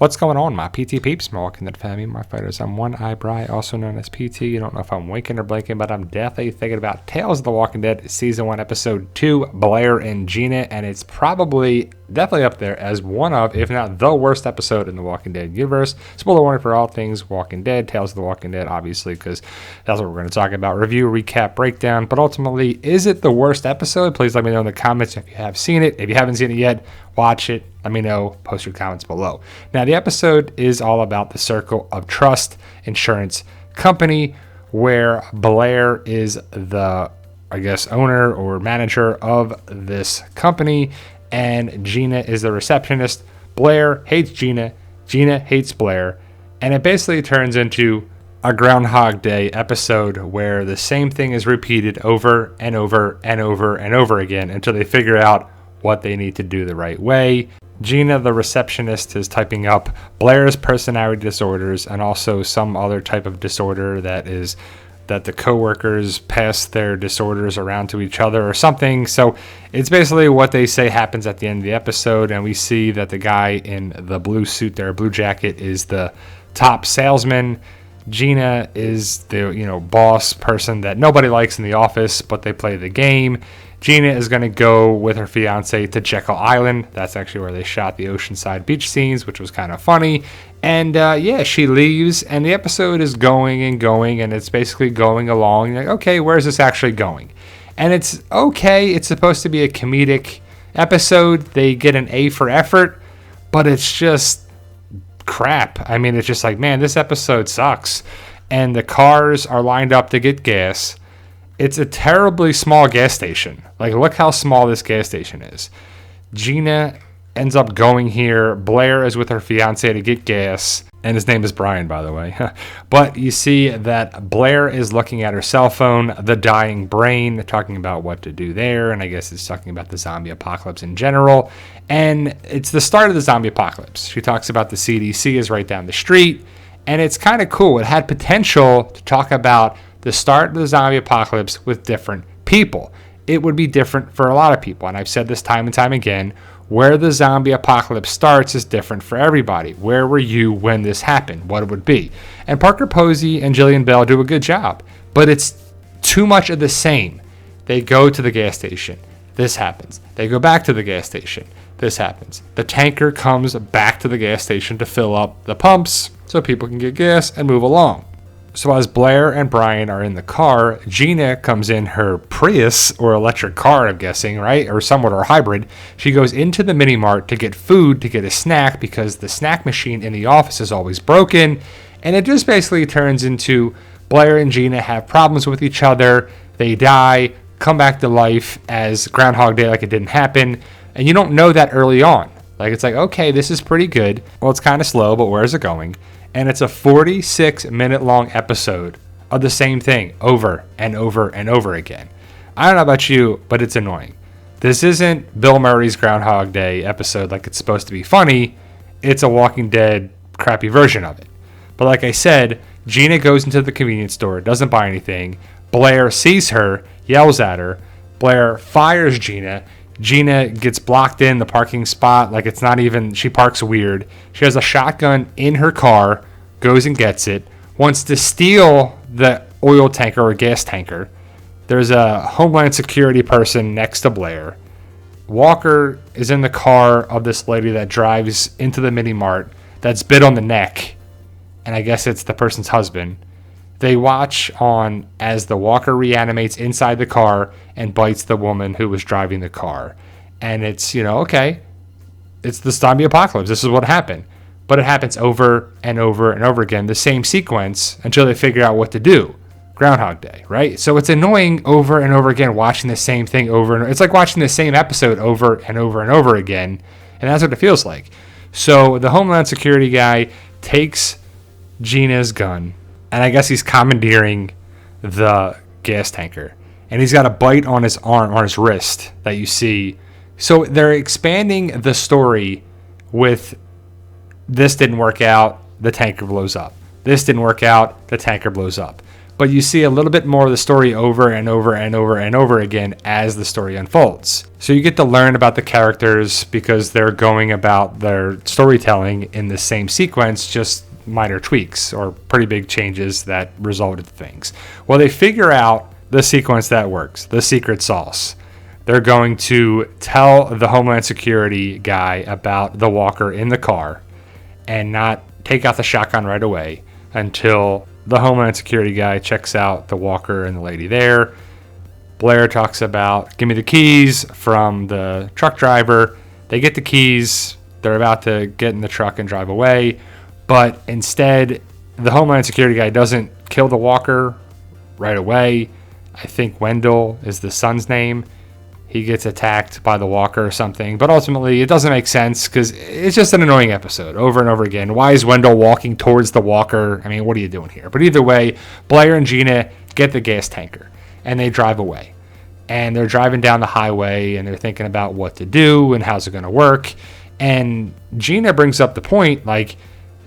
What's going on, my PT peeps? My Walking Dead family, my fighters. I'm One Eye Bry, also known as PT. You don't know if I'm winking or blinking, but I'm definitely thinking about Tales of the Walking Dead Season 1, Episode 2, Blair and Gina, and it's definitely up there as one of, if not the worst episode in the Walking Dead universe. Spoiler warning for all things Walking Dead, Tales of the Walking Dead, obviously, because that's what we're going to talk about. Review, recap, breakdown, but ultimately, is it the worst episode? Please let me know in the comments if you have seen it. If you haven't seen it yet, watch it. Let me know. Post your comments below. Now, the episode is all about the Circle of Trust insurance company, where Blair is the, owner or manager of this company, and Gina is the receptionist. Blair hates Gina. Gina hates Blair. And it basically turns into a Groundhog Day episode where the same thing is repeated over and over and over and over again until they figure out what they need to do the right way. Gina, the receptionist, is typing up Blair's personality disorders and also some other type of disorder that the coworkers pass their disorders around to each other or something. So it's basically what they say happens at the end of the episode, and we see that the guy in the blue suit there, blue jacket, is the top salesman. Gina is the boss person that nobody likes in the office, but they play the game. Gina is going to go with her fiance to Jekyll Island. That's actually where they shot the oceanside beach scenes, which was kind of funny. And she leaves, and the episode is going and going, and it's basically going along. You're like, okay, where's this actually going? And it's okay. It's supposed to be a comedic episode. They get an A for effort, but it's just crap. I mean, it's just like, man, this episode sucks. And the cars are lined up to get gas. It's a terribly small gas station. Like, look how small this gas station is. Gina ends up going here. Blair is with her fiance to get gas. And his name is Brian, by the way. But you see that Blair is looking at her cell phone, the dying brain, talking about what to do there. And I guess it's talking about the zombie apocalypse in general. And it's the start of the zombie apocalypse. She talks about the CDC is right down the street. And it's kind of cool. It had potential to talk about the start of the zombie apocalypse with different people. It would be different for a lot of people. And I've said this time and time again, where the zombie apocalypse starts is different for everybody. Where were you when this happened? What it would be? And Parker Posey and Jillian Bell do a good job, but it's too much of the same. They go to the gas station. This happens. They go back to the gas station. This happens. The tanker comes back to the gas station to fill up the pumps so people can get gas and move along. So as Blair and Brian are in the car, Gina comes in her Prius or electric car, I'm guessing, right? Or somewhat or hybrid. She goes into the mini mart to get food, to get a snack, because the snack machine in the office is always broken. And it just basically turns into Blair and Gina have problems with each other. They die, come back to life as Groundhog Day like it didn't happen. And you don't know that early on. Like, it's like, okay, this is pretty good. Well, it's kind of slow, but where's it going? And it's a 46-minute long episode of the same thing over and over and over again. I don't know about you, but it's annoying. This isn't Bill Murray's Groundhog Day episode like it's supposed to be funny. It's a Walking Dead crappy version of it. But like I said, Gina goes into the convenience store, doesn't buy anything. Blair sees her, yells at her. Blair fires Gina. Gina gets blocked in the parking spot, like it's not even, she parks weird. She has a shotgun in her car, goes and gets it, wants to steal the oil tanker or gas tanker. There's a Homeland Security person next to Blair. Walker is in the car of this lady that drives into the mini mart that's bit on the neck, and I guess it's the person's husband. They watch on as the walker reanimates inside the car and bites the woman who was driving the car. And it's, okay, it's the zombie apocalypse. This is what happened. But it happens over and over and over again, the same sequence, until they figure out what to do. Groundhog Day, right? So it's annoying over and over again watching the same thing over and over. It's like watching the same episode over and over and over again. And that's what it feels like. So the Homeland Security guy takes Gina's gun, and I guess he's commandeering the gas tanker. And he's got a bite on his arm, on his wrist, that you see. So they're expanding the story with this didn't work out, the tanker blows up. This didn't work out, the tanker blows up. but you see a little bit more of the story over and over and over and over again as the story unfolds. So you get to learn about the characters because they're going about their storytelling in the same sequence, just minor tweaks or pretty big changes that result in things. Well, they figure out the sequence that works, the secret sauce. They're going to tell the Homeland Security guy about the walker in the car and not take out the shotgun right away until the Homeland Security guy checks out the walker and the lady there. Blair talks about, give me the keys from the truck driver. They get the keys. They're about to get in the truck and drive away. But instead, the Homeland Security guy doesn't kill the walker right away. I think Wendell is the son's name. He gets attacked by the walker or something. But ultimately, it doesn't make sense because it's just an annoying episode over and over again. Why is Wendell walking towards the walker? I mean, what are you doing here? But either way, Blair and Gina get the gas tanker and they drive away. And they're driving down the highway and they're thinking about what to do and how's it going to work. And Gina brings up the point, like,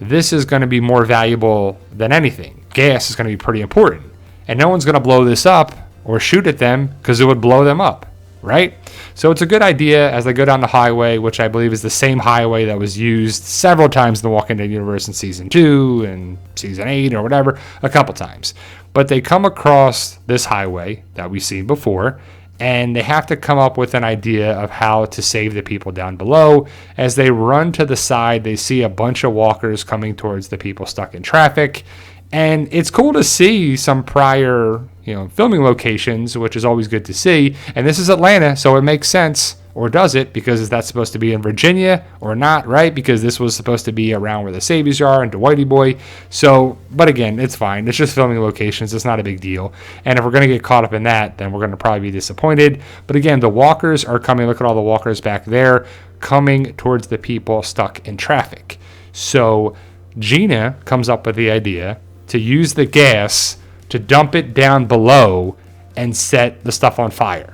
this is going to be more valuable than anything. Gas is going to be pretty important. And no one's going to blow this up or shoot at them because it would blow them up. Right? So it's a good idea as they go down the highway, which I believe is the same highway that was used several times in the Walking Dead universe in season 2 and season 8 or whatever, a couple times. But they come across this highway that we've seen before, and they have to come up with an idea of how to save the people down below. As they run to the side, they see a bunch of walkers coming towards the people stuck in traffic. And it's cool to see some prior, filming locations, which is always good to see. And this is Atlanta, so it makes sense. Or does it? Because is that supposed to be in Virginia or not, right? Because this was supposed to be around where the Saviors are and Dwighty Boy. So, but again, it's fine. It's just filming locations. It's not a big deal. And if we're going to get caught up in that, then we're going to probably be disappointed. But again, the walkers are coming. Look at all the walkers back there coming towards the people stuck in traffic. So Gina comes up with the idea to use the gas to dump it down below and set the stuff on fire.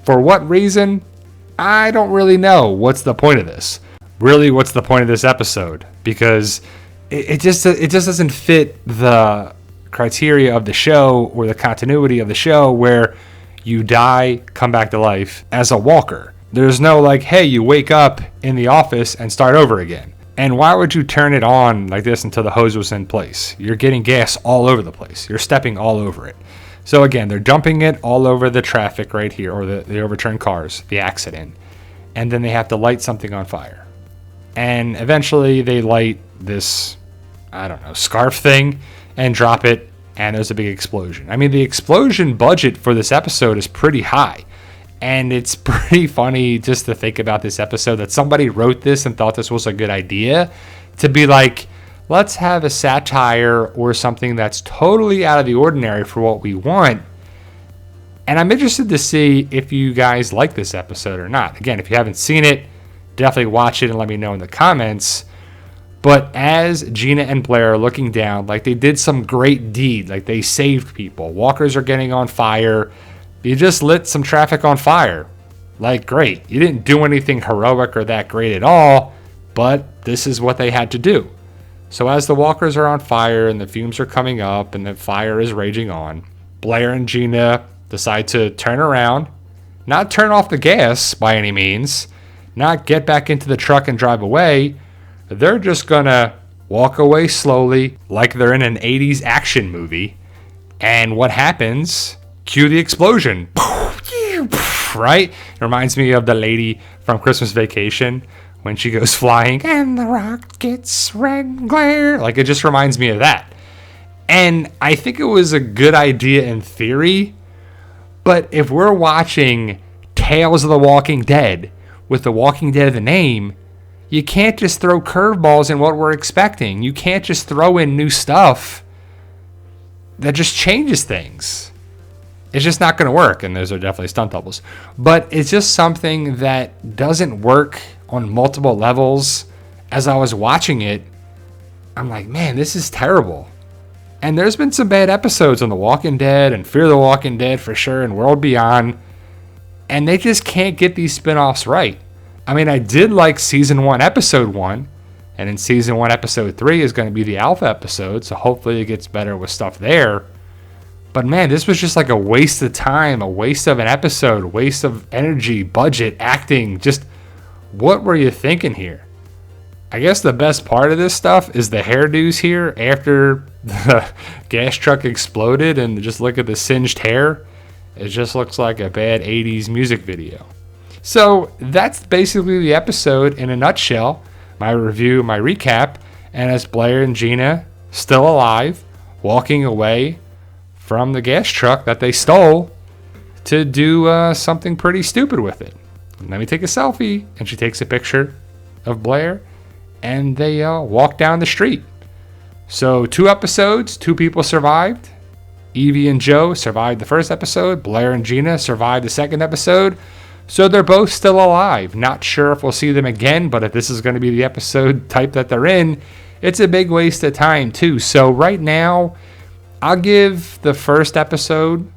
For what reason? I don't really know. What's the point of this? Really, what's the point of this episode? Because it just doesn't fit the criteria of the show or the continuity of the show where you die, come back to life as a walker. There's no like, hey, you wake up in the office and start over again. And why would you turn it on like this until the hose was in place? You're getting gas all over the place. You're stepping all over it. So again, they're dumping it all over the traffic right here, or the overturned cars, the accident. And then they have to light something on fire. And eventually they light this, scarf thing and drop it, and there's a big explosion. I mean, the explosion budget for this episode is pretty high. And it's pretty funny just to think about this episode that somebody wrote this and thought this was a good idea to be like, let's have a satire or something that's totally out of the ordinary for what we want. And I'm interested to see if you guys like this episode or not. Again, if you haven't seen it, definitely watch it and let me know in the comments. But as Gina and Blair are looking down, like they did some great deed, like they saved people. Walkers are getting on fire. You just lit some traffic on fire. Like, great. You didn't do anything heroic or that great at all, but this is what they had to do. So as the walkers are on fire and the fumes are coming up and the fire is raging on, Blair and Gina decide to turn around, not turn off the gas by any means, not get back into the truck and drive away. They're just gonna walk away slowly like they're in an 80s action movie. And what happens? Cue the explosion. Right? It reminds me of the lady from Christmas Vacation when she goes flying and the rockets red glare. Like, it just reminds me of that. And I think it was a good idea in theory, but if we're watching Tales of the Walking Dead with The Walking Dead the name, you can't just throw curveballs in what we're expecting. You can't just throw in new stuff that just changes things. It's just not going to work, and those are definitely stunt doubles. But it's just something that doesn't work on multiple levels. As I was watching it, I'm like, man, this is terrible. And there's been some bad episodes on The Walking Dead and Fear the Walking Dead for sure, and World Beyond, and they just can't get these spinoffs right. I mean, I did like Season 1, Episode 1, and in Season 1, Episode 3 is going to be the Alpha episode, so hopefully it gets better with stuff there. But man, this was just like a waste of time, a waste of an episode, waste of energy, budget, acting. Just what were you thinking here? I guess the best part of this stuff is the hairdos here after the gas truck exploded, and just look at the singed hair. It just looks like a bad 80s music video. So that's basically the episode in a nutshell. My review, my recap, and as Blair and Gina still alive, walking away from the gas truck that they stole to do something pretty stupid with it. Let me take a selfie, and she takes a picture of Blair, and they walk down the street. So 2 episodes, 2 people survived. Evie and Joe survived the first episode. Blair and Gina survived the second episode. So they're both still alive. Not sure if we'll see them again, but if this is going to be the episode type that they're in, it's a big waste of time too. So right now, I'll give the first episode,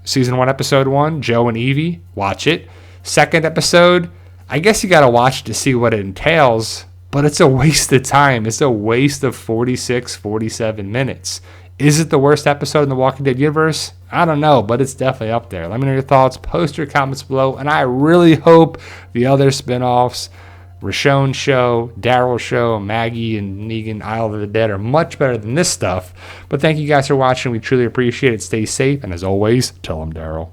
season 1, episode 1, Joe and Evie, watch it. Second episode, I guess you got to watch to see what it entails, but it's a waste of time. It's a waste of 46, 47 minutes. Is it the worst episode in the Walking Dead universe? I don't know, but it's definitely up there. Let me know your thoughts. Post your comments below, and I really hope the other spinoffs, Rashon's show, Daryl's show, Maggie and Negan, Isle of the Dead, are much better than this stuff. But thank you guys for watching. We truly appreciate it. Stay safe, and as always, tell them Daryl.